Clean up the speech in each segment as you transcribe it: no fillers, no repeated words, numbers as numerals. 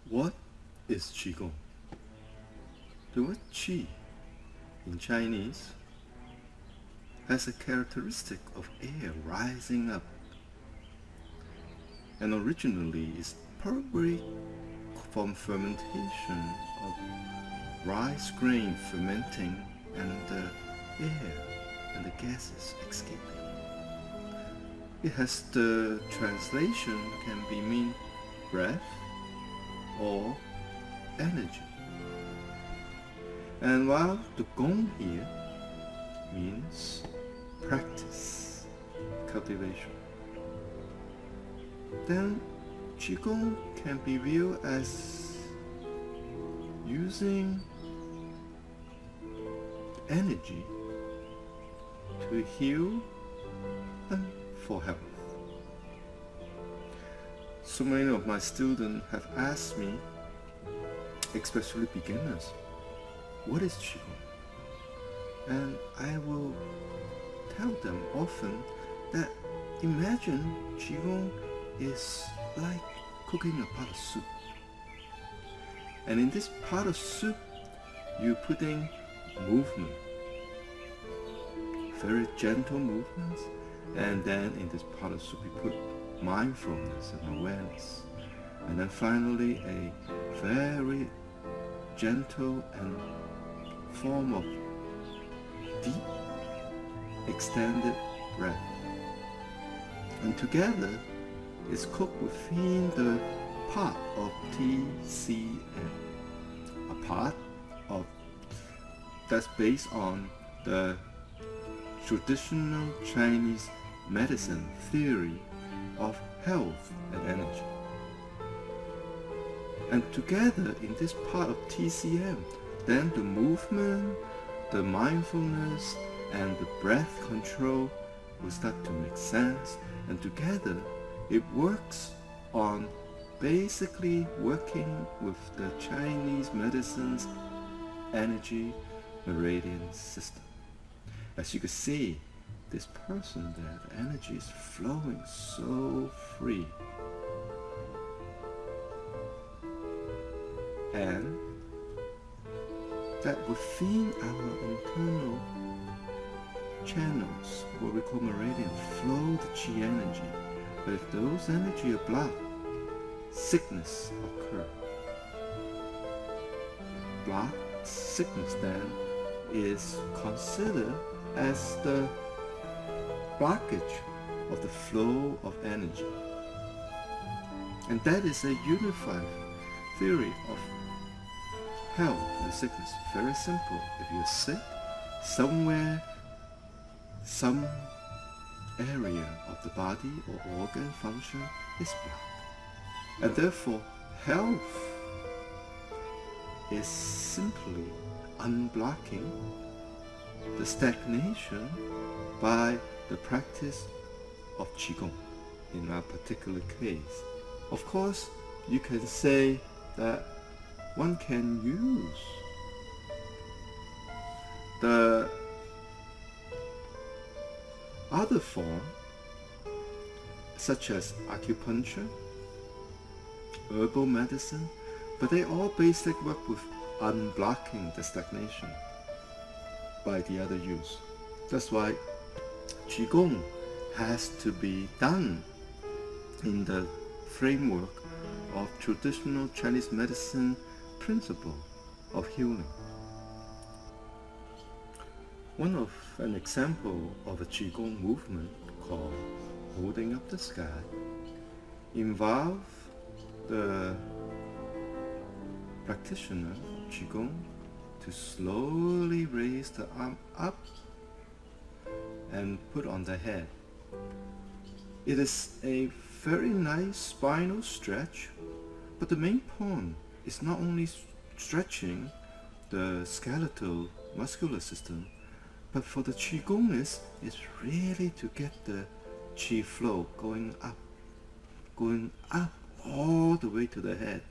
What is Qigong? The word Qi in Chinese has a characteristic of air rising up, and originally is probably from fermentation of rice grain fermenting and the air and the gases escaping. It has the translation can be mean breath or energy. And while the Gong here means practice, cultivation, then Qigong can be viewed as using energy to heal and for health. So many of my students have asked me, especially beginners, what is Qigong? And I will tell them often that imagine Qigong is like cooking a pot of soup. And in this pot of soup, you put in movement, very gentle movements, and then in this pot of soup you put mindfulness and awareness, and then finally a very gentle and form of deep extended breath, and together it's cooked within the pot of TCM, a pot of that's based on the traditional Chinese medicine theory of health and energy. And together in this part of TCM, then the movement, the mindfulness, and the breath control will start to make sense, and together it works on basically working with the Chinese medicine's energy meridian system. As you can see, this person there, the energy is flowing so free. And that within our internal channels, what we call meridian, flow the Qi energy. But if those energy are blocked, sickness occurs. Blocked sickness then is considered as the blockage of the flow of energy. And that is a unified theory of health and sickness. Very simple. If you're sick, somewhere, some area of the body or organ function is blocked. And therefore, health is simply unblocking the stagnation by the practice of Qigong in our particular case. Of course, you can say that one can use the other form, such as acupuncture, herbal medicine, but they all basically work with unblocking the stagnation by the other use. That's why Qigong has to be done in the framework of traditional Chinese medicine principle of healing. An example of a Qigong movement called holding up the sky involves the practitioner of Qigong to slowly raise the arm up and put on the head. It is a very nice spinal stretch, but the main point is not only stretching the skeletal muscular system, but for the Qigongist, it's really to get the Qi flow going up all the way to the head.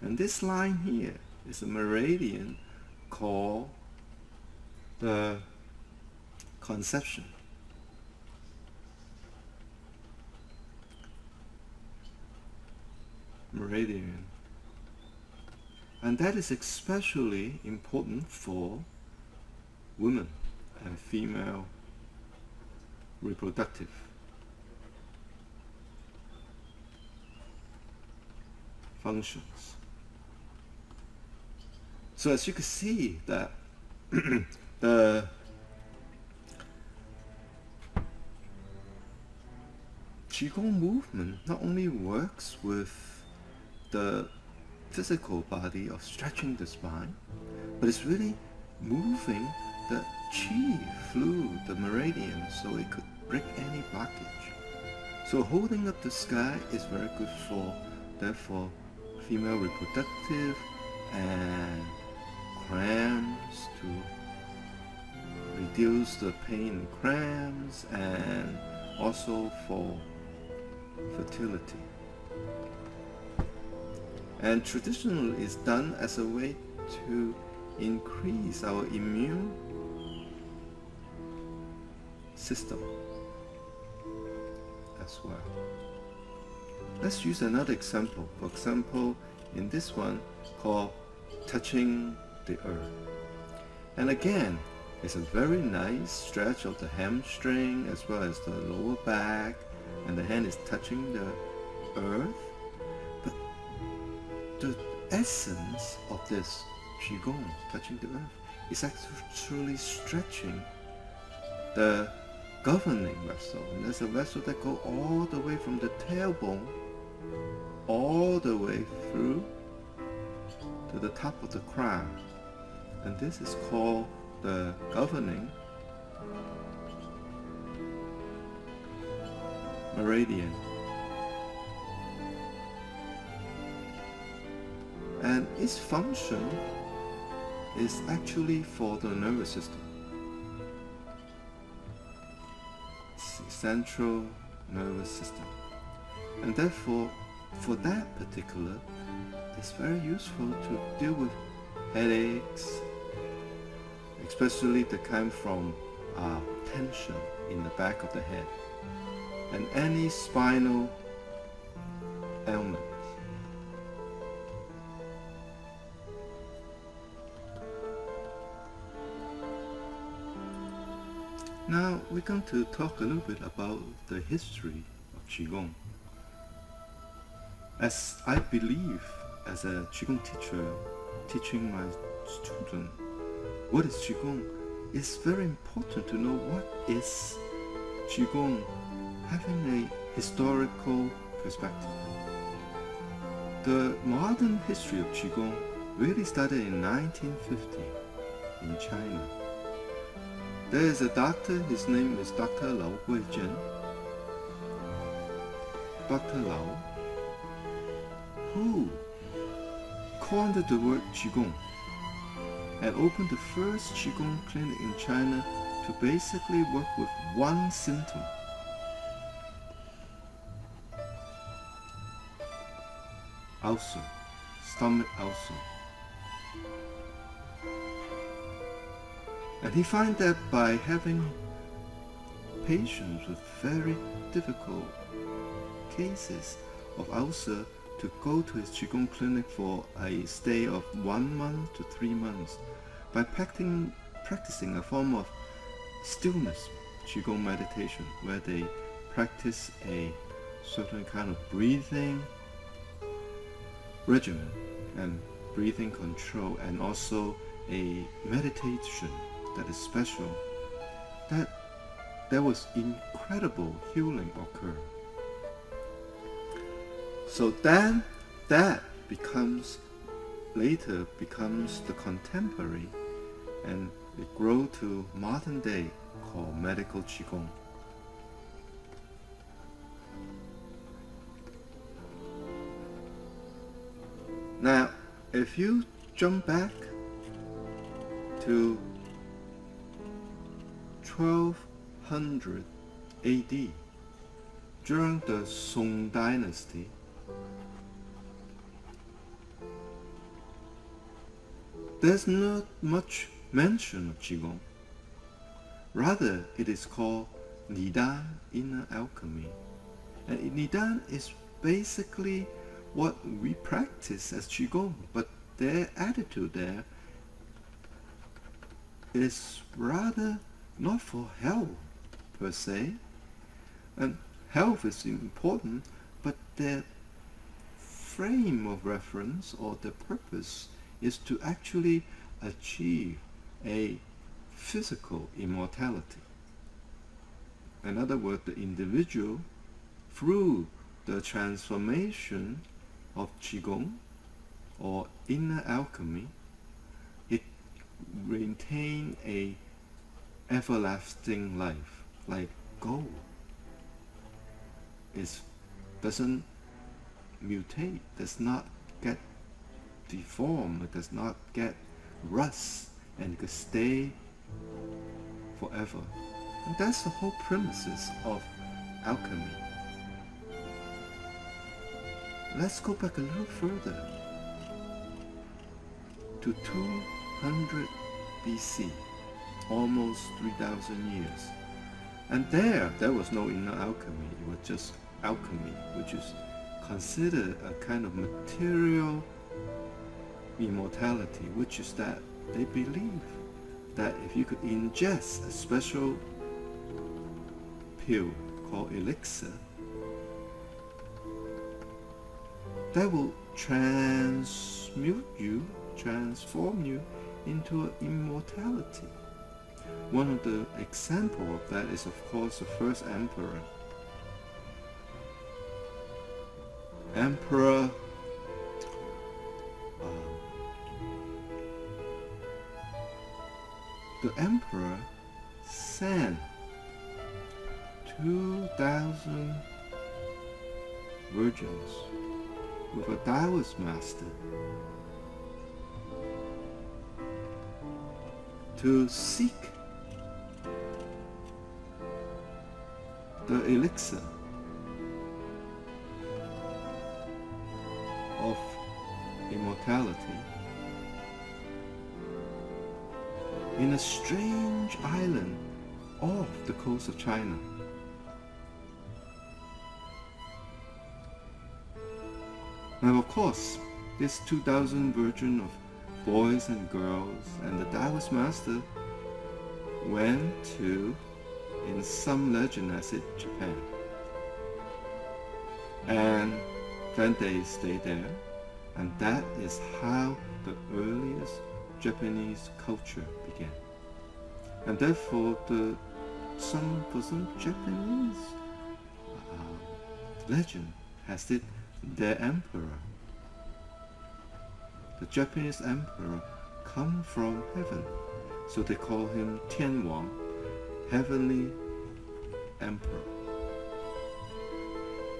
And this line here is a meridian called the conception. Meridian And that is especially important for women and female reproductive functions. So as you can see that the Qigong movement not only works with the physical body of stretching the spine, but it's really moving the qi through the meridians so it could break any blockage. So holding up the sky is very good for, therefore, female reproductive and cramps, to reduce the pain in cramps, and also for fertility. And traditionally it's done as a way to increase our immune system as well. Let's use another example. For example, in this one called touching the earth. And again, it's a very nice stretch of the hamstring as well as the lower back, and the hand is touching the earth. But the essence of this Qigong, touching the earth, is actually stretching the governing vessel. And there's a vessel that goes all the way from the tailbone all the way through to the top of the crown. And this is called the governing meridian. And its function is actually for the nervous system. Central nervous system. And therefore, for that particular, it's very useful to deal with headaches, especially the kind from tension in the back of the head, and any spinal ailments. Now we're going to talk a little bit about the history of Qigong. As I believe, as a Qigong teacher, teaching my student what is Qigong, it's very important to know what is Qigong, having a historical perspective. The modern history of Qigong really started in 1950 in China. There is a doctor, his name is Dr. Lao Guizhen. Dr. Lao, who coined the word Qigong and opened the first Qigong clinic in China to basically work with one symptom. Ulcer, stomach ulcer. And he found that by having patients with very difficult cases of ulcer to go to his Qigong clinic for a stay of 1 month to 3 months, by practicing a form of stillness Qigong meditation, where they practice a certain kind of breathing regimen and breathing control, and also a meditation that is special, that there was incredible healing occur. So then that later becomes the contemporary, and it grow to modern day called medical Qigong. Now, if you jump back to 1200 AD, during the Song dynasty, there's not much mention of Qigong. Rather, it is called Nidan, inner alchemy. And Nidan is basically what we practice as Qigong, but their attitude there is rather not for health per se, and health is important, but their frame of reference or the purpose is to actually achieve a physical immortality. In other words, the individual, through the transformation of Qigong or inner alchemy, it maintain a everlasting life, like gold. It doesn't mutate, does not get deformed, it does not get rust, and could stay forever. And that's the whole premises of alchemy. Let's go back a little further to 200 BC, almost 3,000 years. And there was no inner alchemy, it was just alchemy, which is considered a kind of material immortality, which is that they believe that if you could ingest a special pill called elixir, that will transform you into an immortality. One of the examples of that is, of course, the first emperor. The emperor sent 2,000 virgins with a Taoist master to seek the elixir of immortality in a strange island off the coast of China. Now, of course, this 2,000 virgin of boys and girls and the Taoist master went to, in some legend as it, Japan. And then they stayed there, and that is how the earliest Japanese culture began. And therefore, for some Japanese legend has it their emperor. The Japanese emperor come from heaven, so they call him Tianwang, heavenly emperor.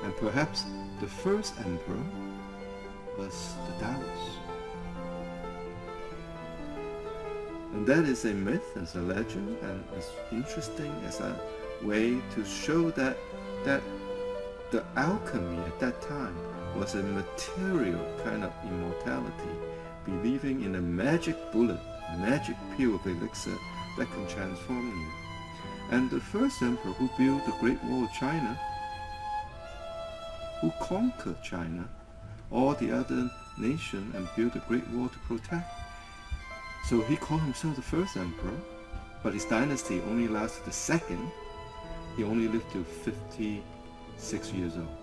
And perhaps the first emperor was the Taoist. And that is a myth, as a legend, and it's interesting as a way to show that the alchemy at that time was a material kind of immortality, believing in a magic bullet, magic pill of elixir that can transform you. And the first emperor who built the Great Wall of China, who conquered China, all the other nations, and built a Great Wall to protect. So he called himself the first emperor, but his dynasty only lasted the second. He only lived till 56 years old,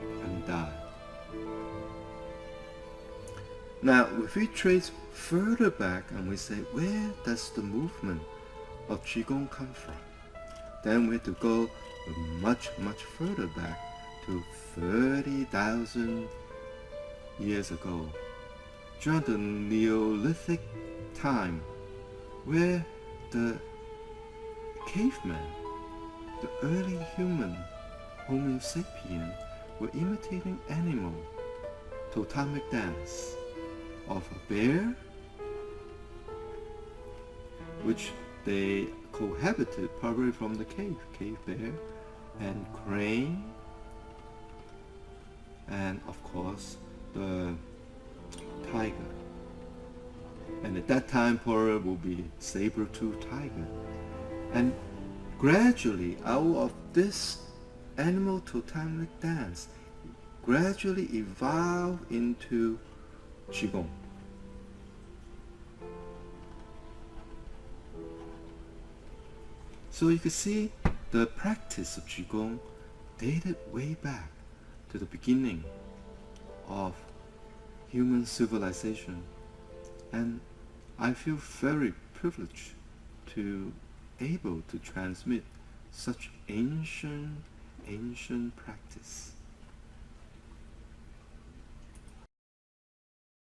and he died. Now, if we trace further back and we say, where does the movement of Qigong come from? Then we have to go much further back to 30,000 years ago, during the Neolithic time, where the cavemen, the early human Homo sapien, were imitating animal totemic dance of a bear, which they cohabited probably from the cave bear, and crane, and of course the tiger. And at that time probably will be saber-toothed tiger. And gradually out of this animal totemic dance gradually evolved into Qigong. So you can see the practice of Qigong dated way back to the beginning of human civilization, and I feel very privileged to able to transmit such ancient practice.